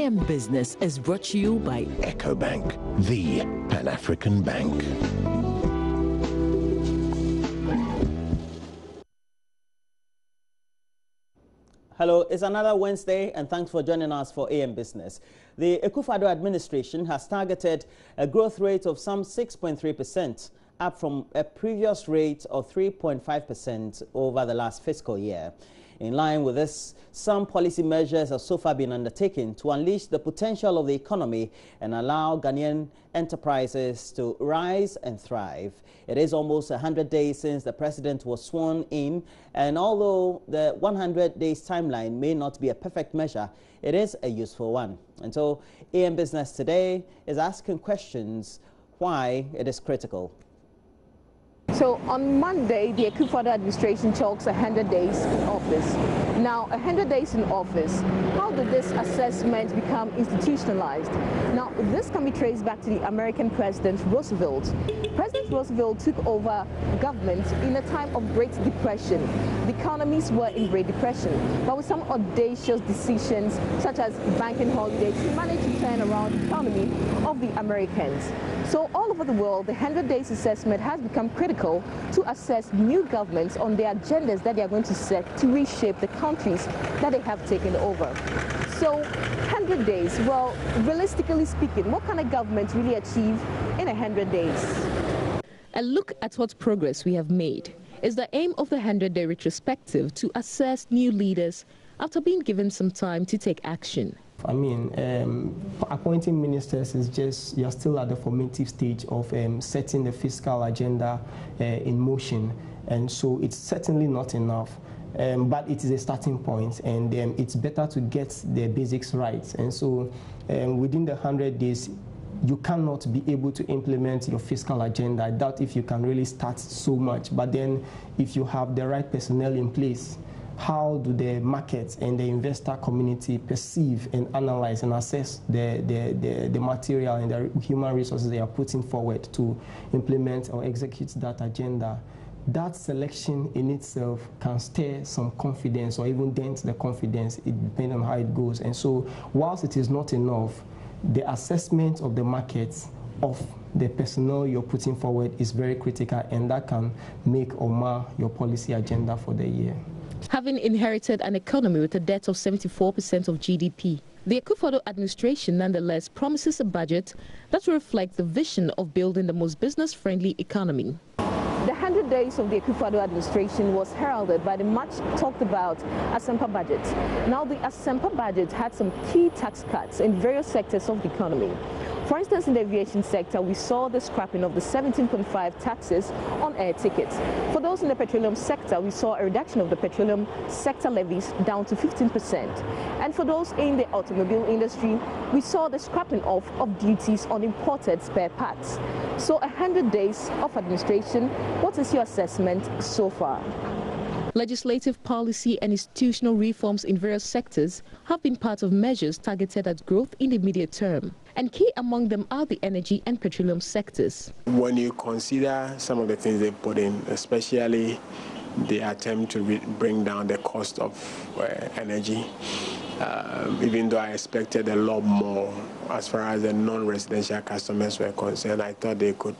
AM Business is brought to you by EcoBank, the Pan-African Bank. Hello, it's another Wednesday, and thanks for joining us for AM Business. The Akufo-Addo administration has targeted a growth rate of some 6.3%, up from a previous rate of 3.5% over the last fiscal year. In line with this, some policy measures have so far been undertaken to unleash the potential of the economy and allow Ghanaian enterprises to rise and thrive. It is almost 100 days since the president was sworn in, and although the 100 days timeline may not be a perfect measure, it is a useful one. And so AM Business today is asking questions why it is critical. So on Monday, the Akufo-Addo administration chalks 100 days in office. Now, 100 days in office, how did this assessment become institutionalized? Now, this can be traced back to the American President Roosevelt. President Roosevelt took over government in a time of Great Depression. The economies were in Great Depression, but with some audacious decisions, such as banking holidays, he managed to turn around the economy of the Americans. So all over the world, the 100 days assessment has become critical to assess new governments on the agendas that they are going to set to reshape the countries that they have taken over. So 100 days, well, realistically speaking, what can a government really achieve in 100 days? A look at what progress we have made is the aim of the 100-day retrospective to assess new leaders after being given some time to take action. I mean, appointing ministers is just, you're still at the formative stage of setting the fiscal agenda in motion, and so it's certainly not enough. But it is a starting point, and it's better to get the basics right. And so within the 100 days, you cannot be able to implement your fiscal agenda. I doubt if you can really start so much. But then if you have the right personnel in place, how do the markets and the investor community perceive and analyze and assess the material and the human resources they are putting forward to implement or execute that agenda? That selection in itself can stir some confidence or even dent the confidence, depending on how it goes. And so whilst it is not enough, the assessment of the markets of the personnel you're putting forward is very critical, and that can make or mar your policy agenda for the year. Having inherited an economy with a debt of 74% of GDP, the Akufo-Addo administration nonetheless promises a budget that will reflect the vision of building the most business-friendly economy. The 100 days of the Akufo-Addo administration was heralded by the much talked about Asempa budget. Now, the Asempa budget had some key tax cuts in various sectors of the economy. For instance, in the aviation sector, we saw the scrapping of the 17.5 taxes on air tickets. For those in the petroleum sector, we saw a reduction of the petroleum sector levies down to 15%. And for those in the automobile industry, we saw the scrapping off of duties on imported spare parts. So 100 days of administration, what is your assessment so far? Legislative policy and institutional reforms in various sectors have been part of measures targeted at growth in the immediate term, and key among them are the energy and petroleum sectors. When you consider some of the things they put in, especially the attempt to bring down the cost of energy, even though I expected a lot more as far as the non-residential customers were concerned, I thought they could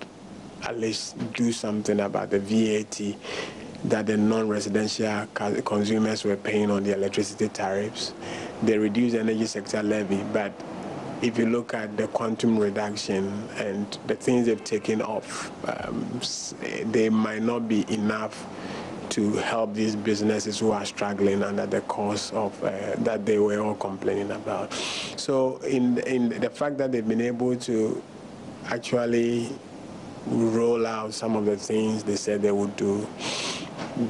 at least do something about the VAT that the non-residential consumers were paying on the electricity tariffs. They reduced the energy sector levy, but if you look at the quantum reduction and the things they've taken off, they might not be enough to help these businesses who are struggling under the cost of that they were all complaining about. So in the fact that they've been able to actually roll out some of the things they said they would do,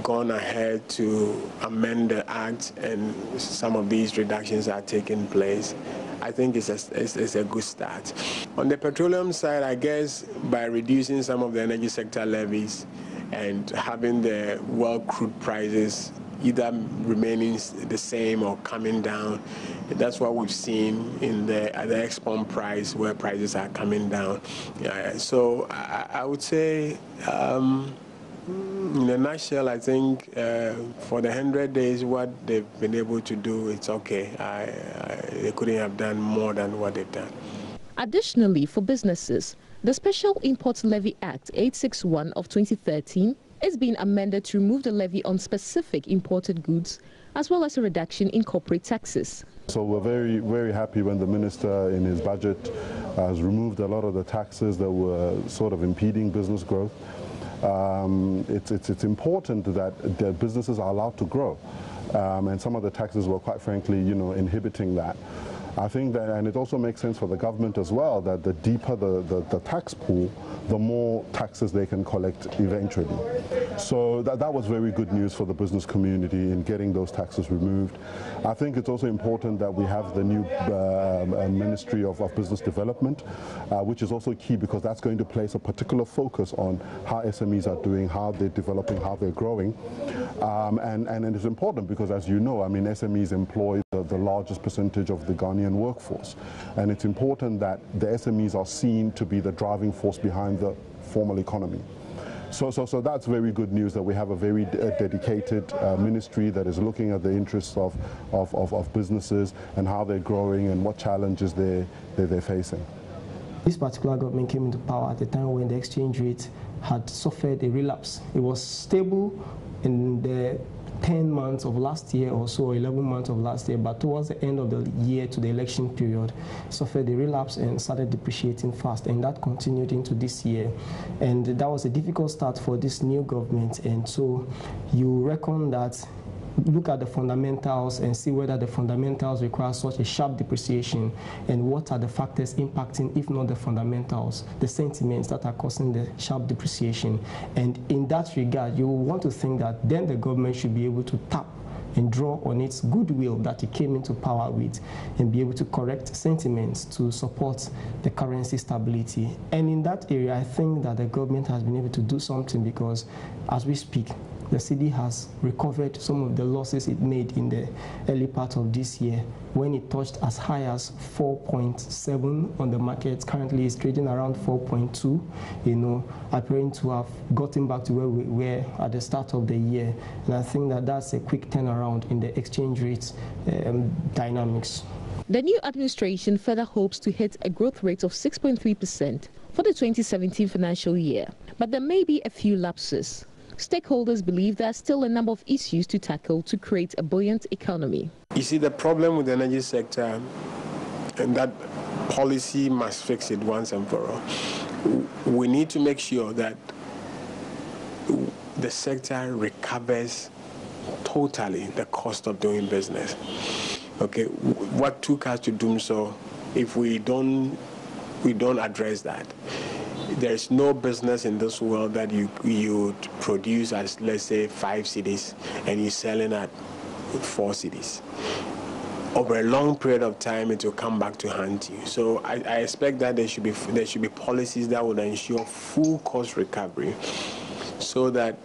gone ahead to amend the act, and some of these reductions are taking place, I think it's a good start. On the petroleum side, I guess by reducing some of the energy sector levies and having the world crude prices either remaining the same or coming down, that's what we've seen in the export price, where prices are coming down. So I would say In a nutshell, I think for the 100 days, what they've been able to do, it's okay. They couldn't have done more than what they've done. Additionally, for businesses, the Special Imports Levy Act 861 of 2013 is being amended to remove the levy on specific imported goods, as well as a reduction in corporate taxes. So we're very, very happy when the minister in his budget has removed a lot of the taxes that were sort of impeding business growth. It's important that the businesses are allowed to grow, and some of the taxes were quite frankly, inhibiting that. I think that, and it also makes sense for the government as well, that the deeper the tax pool, the more taxes they can collect eventually. So that was very good news for the business community in getting those taxes removed. I think it's also important that we have the new Ministry of Business Development, which is also key because that's going to place a particular focus on how SMEs are doing, how they're developing, how they're growing. And it's important because, as you know, I mean, SMEs employ the largest percentage of the Ghanaian workforce. And it's important that the SMEs are seen to be the driving force behind the formal economy. So that's very good news that we have a very dedicated ministry that is looking at the interests of businesses and how they're growing and what challenges they're facing. This particular government came into power at a time when the exchange rate had suffered a relapse. It was stable in the 10 months of last year or so, 11 months of last year, but towards the end of the year to the election period, suffered a relapse and started depreciating fast, and that continued into this year. And that was a difficult start for this new government, and so you reckon that look at the fundamentals and see whether the fundamentals require such a sharp depreciation, and what are the factors impacting, if not the fundamentals, the sentiments that are causing the sharp depreciation. And in that regard, you want to think that then the government should be able to tap and draw on its goodwill that it came into power with and be able to correct sentiments to support the currency stability. And in that area, I think that the government has been able to do something because, as we speak, the cedi has recovered some of the losses it made in the early part of this year when it touched as high as 4.7 on the market. Currently it's trading around 4.2, appearing to have gotten back to where we were at the start of the year. And I think that that's a quick turnaround in the exchange rate dynamics. The new administration further hopes to hit a growth rate of 6.3% for the 2017 financial year, but there may be a few lapses. Stakeholders believe there are still a number of issues to tackle to create a buoyant economy. You see, the problem with the energy sector, and that policy must fix it once and for all. We need to make sure that the sector recovers totally the cost of doing business. Okay, what took us to do so? If we don't address that, there's no business in this world that you produce as, let's say, 5 cedis and you're selling at 4 cedis. Over a long period of time, it will come back to haunt you. So I expect that there should be policies that would ensure full cost recovery, so that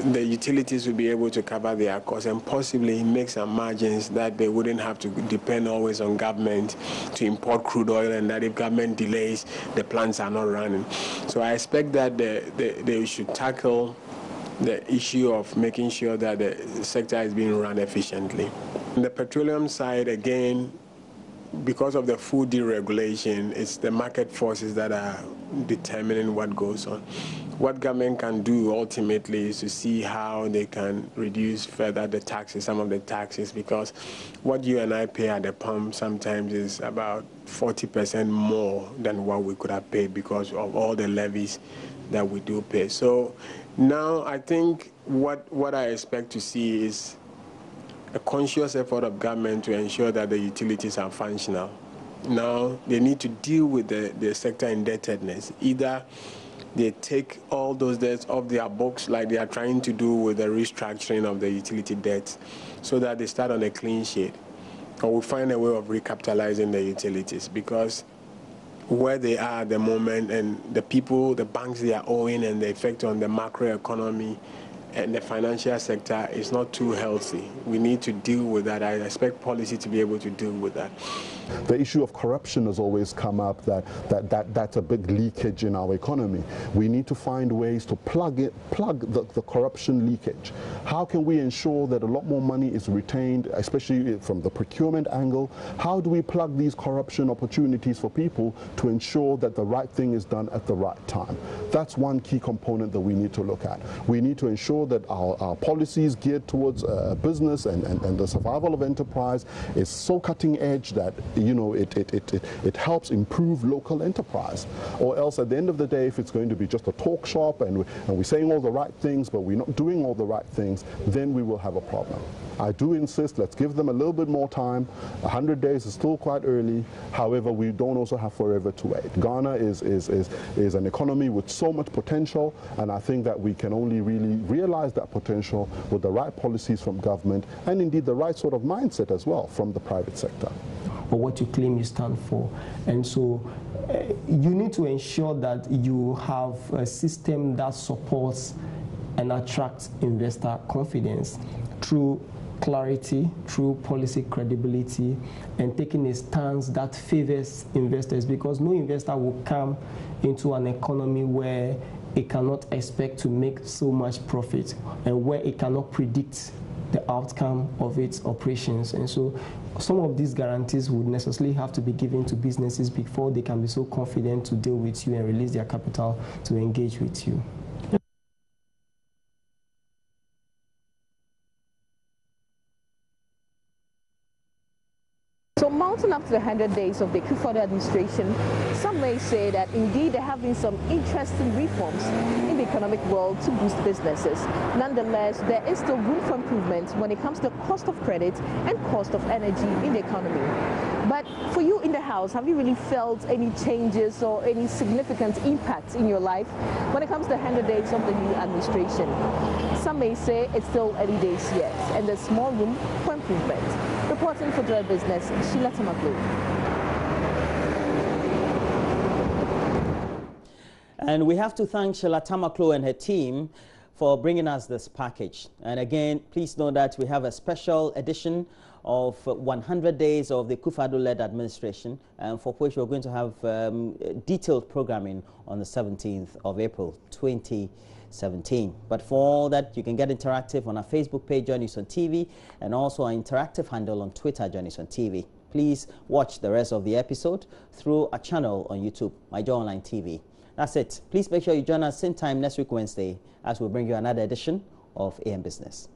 the utilities will be able to cover their costs and possibly make some margins that they wouldn't have to depend always on government to import crude oil, and that if government delays, the plants are not running. So I expect that they should tackle the issue of making sure that the sector is being run efficiently. On the petroleum side, again, because of the food deregulation, it's the market forces that are determining what goes on. What government can do ultimately is to see how they can reduce further the taxes, some of the taxes, because what you and I pay at the pump sometimes is about 40% more than what we could have paid because of all the levies that we do pay. So now I think what I expect to see is a conscious effort of government to ensure that the utilities are functional. Now they need to deal with the sector indebtedness. Either they take all those debts off their books like they are trying to do with the restructuring of the utility debts, so that they start on a clean sheet, or we find a way of recapitalizing the utilities, because where they are at the moment and the people, the banks they are owing, and the effect on the macroeconomy and the financial sector is not too healthy. We need to deal with that. I expect policy to be able to deal with that. The issue of corruption has always come up, that's a big leakage in our economy. We need to find ways to plug the corruption leakage. How can we ensure that a lot more money is retained, especially from the procurement angle? How do we plug these corruption opportunities for people to ensure that the right thing is done at the right time? That's one key component that we need to look at. We need to ensure that our policies geared towards business and the survival of enterprise is so cutting edge that it helps improve local enterprise. Or else at the end of the day, if it's going to be just a talk shop and we're saying all the right things but we're not doing all the right things, then we will have a problem. I do insist, let's give them a little bit more time. 100 days is still quite early. However, we don't also have forever to wait. Ghana is an economy with so much potential, and I think that we can only really realize that potential with the right policies from government and indeed the right sort of mindset as well from the private sector. Or what you claim you stand for. And so you need to ensure that you have a system that supports and attracts investor confidence through clarity, through policy credibility, and taking a stance that favors investors, because no investor will come into an economy where it cannot expect to make so much profit and where it cannot predict the outcome of its operations. And so some of these guarantees would necessarily have to be given to businesses before they can be so confident to deal with you and release their capital to engage with you. So mounting up to the 100 days of the Akufo-Addo administration, some may say that indeed there have been some interesting reforms in the economic world to boost businesses. Nonetheless, there is still room for improvement when it comes to the cost of credit and cost of energy in the economy. But for you in the House, have you really felt any changes or any significant impacts in your life when it comes to the 100 days of the new administration? Some may say it's still early days yet, and there's more room for improvement. Reporting for Joy Business, Sheila Tamaklo. And we have to thank Sheila Tamaklo and her team for bringing us this package. And again, please know that we have a special edition of 100 days of the Akufo-Addo-led administration, for which we're going to have detailed programming on the 17th of April 2017. But for all that, you can get interactive on our Facebook page, Joy News on TV, and also our interactive handle on Twitter, Joy News on TV. Please watch the rest of the episode through our channel on YouTube, My Joy Online TV. That's it. Please make sure you join us same time next week, Wednesday, as we bring you another edition of AM Business.